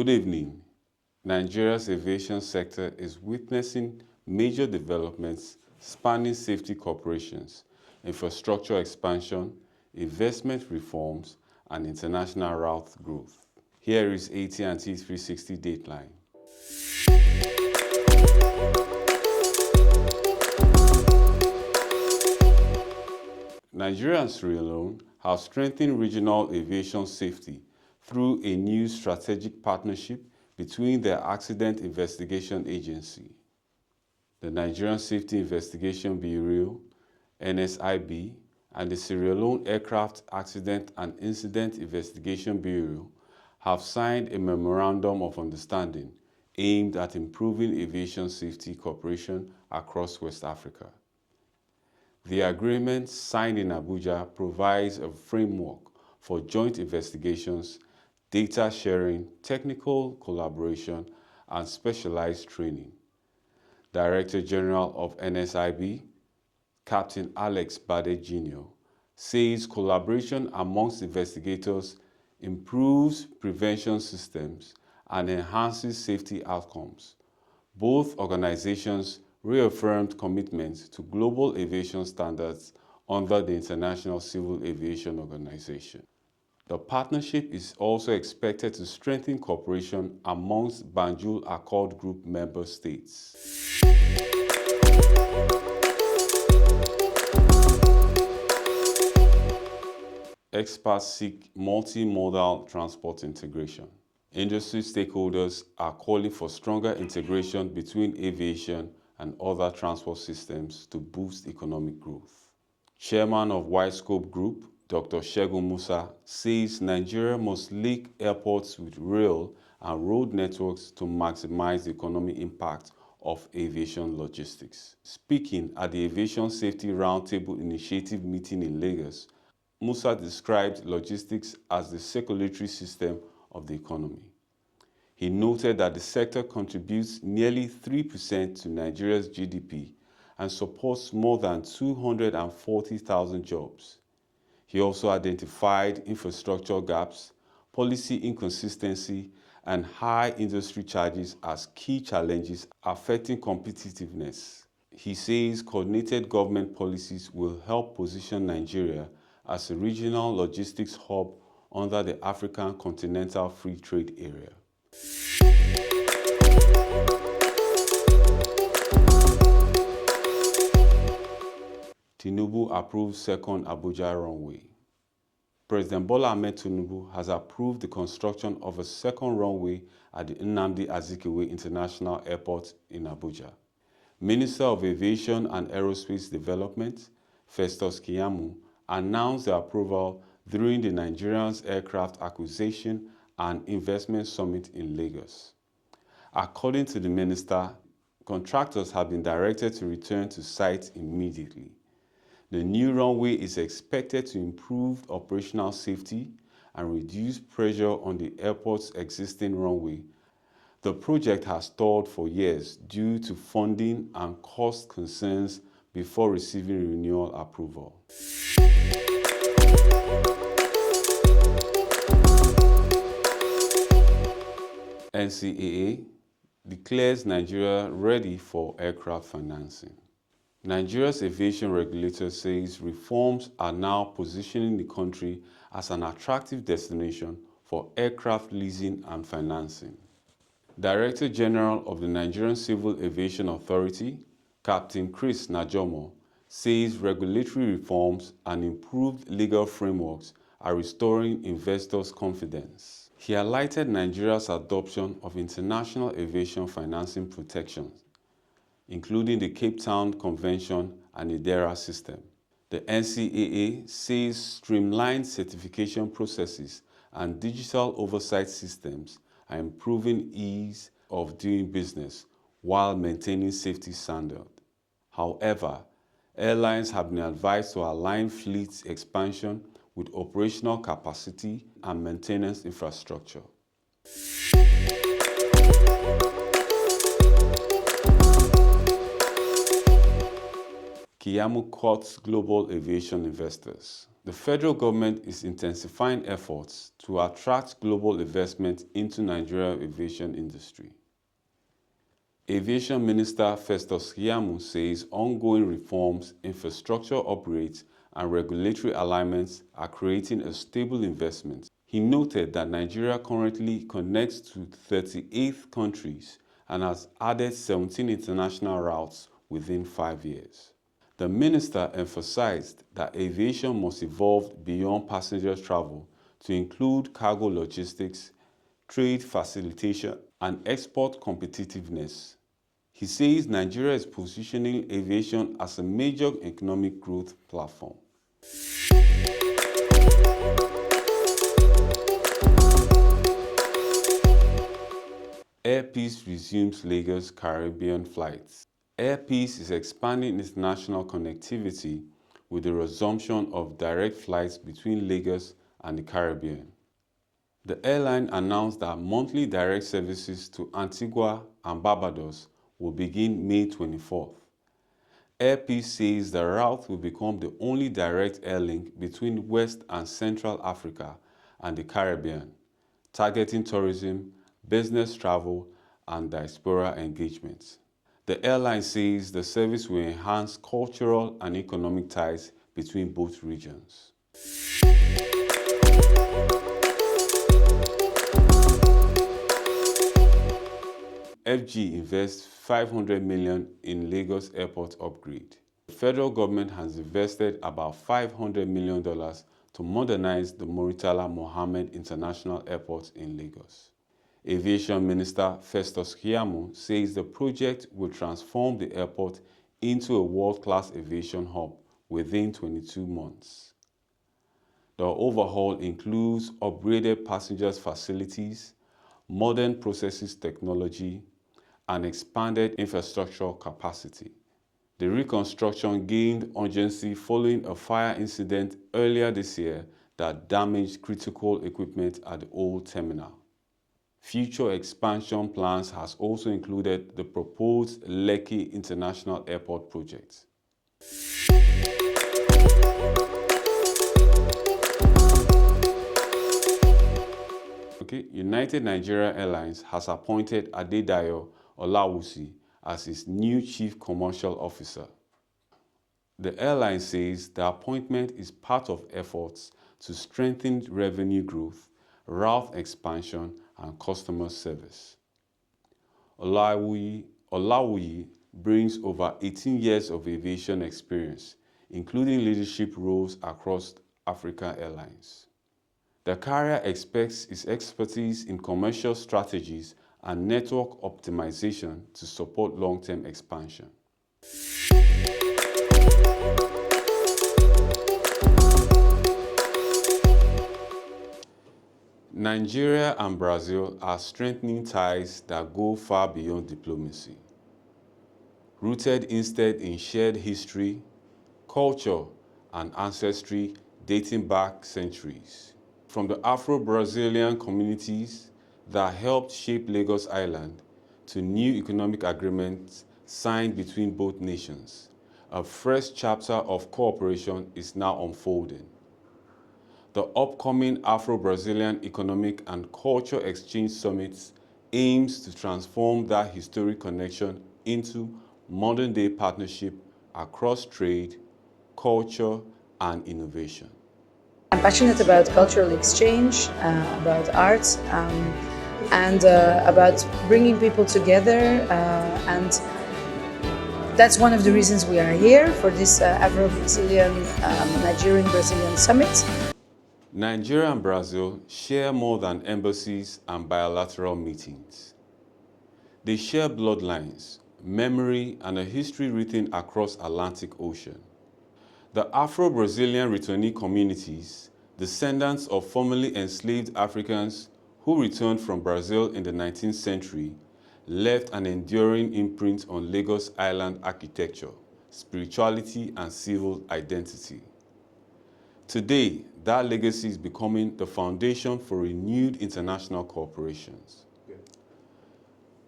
Good evening. Nigeria's aviation sector is witnessing major developments spanning safety corporations, infrastructure expansion, investment reforms, and international route growth. Here is AT&T 360 DateLine. Nigeria and Sierra Leone have strengthened regional aviation safety through a new strategic partnership between their Accident Investigation Agency, the Nigerian Safety Investigation Bureau, NSIB, and the Sierra Leone Aircraft Accident and Incident Investigation Bureau have signed a memorandum of understanding aimed at improving aviation safety cooperation across West Africa. The agreement signed in Abuja provides a framework for joint investigations, data sharing, technical collaboration, and specialized training. Director General of NSIB, Captain Alex Bade Jr., says collaboration amongst investigators improves prevention systems and enhances safety outcomes. Both organizations reaffirmed commitment to global aviation standards under the International Civil Aviation Organization. The partnership is also expected to strengthen cooperation amongst Banjul Accord Group member states. Experts seek multimodal transport integration. Industry stakeholders are calling for stronger integration between aviation and other transport systems to boost economic growth. Chairman of Widescope Group, Dr. Segun Musa, says Nigeria must link airports with rail and road networks to maximize the economic impact of aviation logistics. Speaking at the Aviation Safety Roundtable Initiative meeting in Lagos, Musa described logistics as the circulatory system of the economy. He noted that the sector contributes nearly 3% to Nigeria's GDP and supports more than 240,000 jobs. He also identified infrastructure gaps, policy inconsistency, and high industry charges as key challenges affecting competitiveness. He says coordinated government policies will help position Nigeria as a regional logistics hub under the African Continental Free Trade Area. Tinubu approves second Abuja runway. President Bola Ahmed Tinubu has approved the construction of a second runway at the Nnamdi Azikiwe International Airport in Abuja. Minister of Aviation and Aerospace Development, Festus Keyamo, announced the approval during the Nigerian Aircraft Acquisition and Investment Summit in Lagos. According to the minister, contractors have been directed to return to site immediately. The new runway is expected to improve operational safety and reduce pressure on the airport's existing runway. The project has stalled for years due to funding and cost concerns before receiving renewal approval. NCAA declares Nigeria ready for aircraft financing. Nigeria's aviation regulator says reforms are now positioning the country as an attractive destination for aircraft leasing and financing. Director General of the Nigerian Civil Aviation Authority, Captain Chris Najomo, says regulatory reforms and improved legal frameworks are restoring investors' confidence. He highlighted Nigeria's adoption of international aviation financing protections, including the Cape Town Convention and IDERA system. The NCAA says streamlined certification processes and digital oversight systems are improving ease of doing business while maintaining safety standards. However, airlines have been advised to align fleet expansion with operational capacity and maintenance infrastructure. Keyamo courts global aviation investors. The federal government is intensifying efforts to attract global investment into Nigeria's aviation industry. Aviation Minister Festus Keyamo says ongoing reforms, infrastructure upgrades, and regulatory alignments are creating a stable investment. He noted that Nigeria currently connects to 38 countries and has added 17 international routes within 5 years. The minister emphasized that aviation must evolve beyond passenger travel to include cargo logistics, trade facilitation, and export competitiveness. He says Nigeria is positioning aviation as a major economic growth platform. Air Peace resumes Lagos Caribbean flights. Air Peace is expanding international connectivity with the resumption of direct flights between Lagos and the Caribbean. The airline announced that monthly direct services to Antigua and Barbados will begin May 24th. Air Peace says the route will become the only direct air link between West and Central Africa and the Caribbean, targeting tourism, business travel, and diaspora engagement. The airline says the service will enhance cultural and economic ties between both regions. FG invests 500 million in Lagos Airport upgrade. The federal government has invested about $500 million to modernize the Muritala Mohammed International Airport in Lagos. Aviation Minister Festus Keyamo says the project will transform the airport into a world-class aviation hub within 22 months. The overhaul includes upgraded passengers facilities, modern processes technology, and expanded infrastructure capacity. The reconstruction gained urgency following a fire incident earlier this year that damaged critical equipment at the old terminal. Future expansion plans has also included the proposed Lekki International Airport project. United Nigeria Airlines has appointed Adedayo Olawusi as its new Chief Commercial Officer. The airline says the appointment is part of efforts to strengthen revenue growth, route expansion, and customer service. Olawuyi brings over 18 years of aviation experience, including leadership roles across African airlines. The carrier expects its expertise in commercial strategies and network optimization to support long-term expansion. Nigeria and Brazil are strengthening ties that go far beyond diplomacy, rooted instead in shared history, culture, and ancestry dating back centuries. From the Afro-Brazilian communities that helped shape Lagos Island to new economic agreements signed between both nations, a fresh chapter of cooperation is now unfolding. The upcoming Afro-Brazilian Economic and Culture Exchange Summit aims to transform that historic connection into modern-day partnership across trade, culture, and innovation. I'm passionate about cultural exchange, about art, and about bringing people together, and that's one of the reasons we are here for this Afro-Brazilian, Nigerian-Brazilian summit. Nigeria and Brazil share more than embassies and bilateral meetings. They share bloodlines, memory, and a history written across Atlantic Ocean. The Afro-Brazilian returnee communities, descendants of formerly enslaved Africans who returned from Brazil in the 19th century, left an enduring imprint on Lagos Island architecture, spirituality, and civil identity. Today, that legacy is becoming the foundation for renewed international cooperations.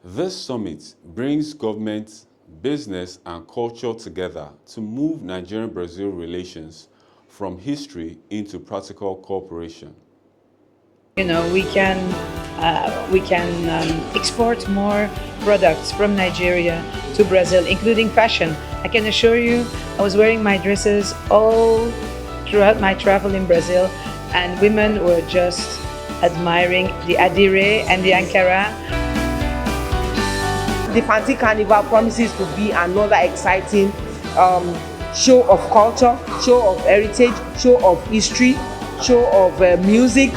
This summit brings government, business, and culture together to move Nigerian-Brazil relations from history into practical cooperation. You know, we can export more products from Nigeria to Brazil, including fashion. I can assure you, I was wearing my dresses all throughout my travel in Brazil, and women were just admiring the adire and the ankara. The Fanti Carnival promises to be another exciting show of culture, show of heritage, show of history, show of music,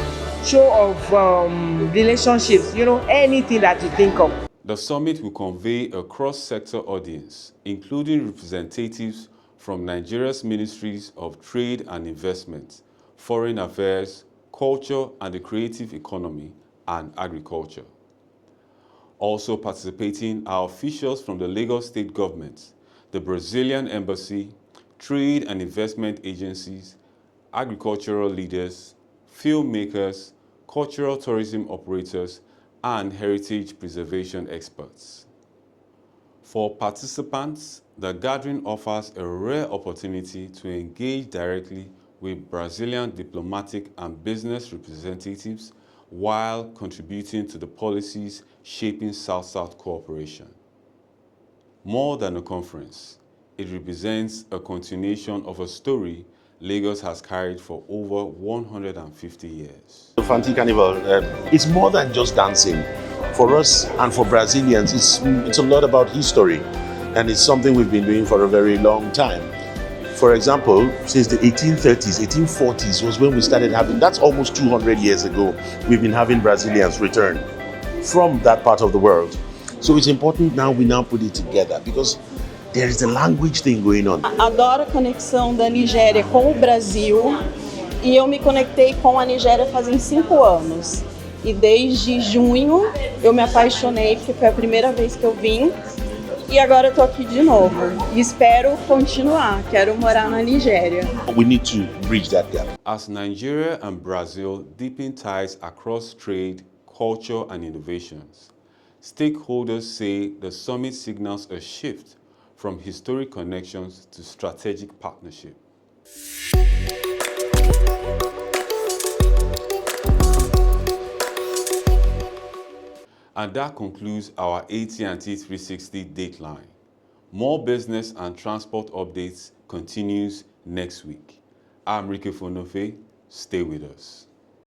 show of relationships, you know, anything that you think of. The summit will convey a cross-sector audience, including representatives from Nigeria's Ministries of Trade and Investment, Foreign Affairs, Culture and the Creative Economy, and Agriculture. Also participating are officials from the Lagos State Government, the Brazilian Embassy, trade and investment agencies, agricultural leaders, filmmakers, cultural tourism operators, and heritage preservation experts. For participants, the gathering offers a rare opportunity to engage directly with Brazilian diplomatic and business representatives while contributing to the policies shaping South-South cooperation. More than a conference, it represents a continuation of a story Lagos has carried for over 150 years. The Fanti Carnival, it's more than just dancing. For us and for Brazilians, it's a lot about history, and it's something we've been doing for a very long time. For example, since the 1830s, 1840s was when we started having, that's almost 200 years ago, we've been having Brazilians return from that part of the world. So it's important now we put it together because there is a language thing going on. Adoro a conexão da Nigéria com o Brasil e eu me conectei com a Nigéria fazem 5 anos. E desde junho eu me apaixonei porque foi a primeira vez que eu vim e agora eu tô aqui de novo. E espero continuar, quero morar na Nigéria. We need to bridge that gap. As Nigeria and Brazil deepen ties across trade, culture, and innovations, stakeholders say the summit signals a shift from historic connections to strategic partnership. And that concludes our AT&T 360 Dateline. More business and transport updates continues next week. I'm Ricky Fonofe. Stay with us.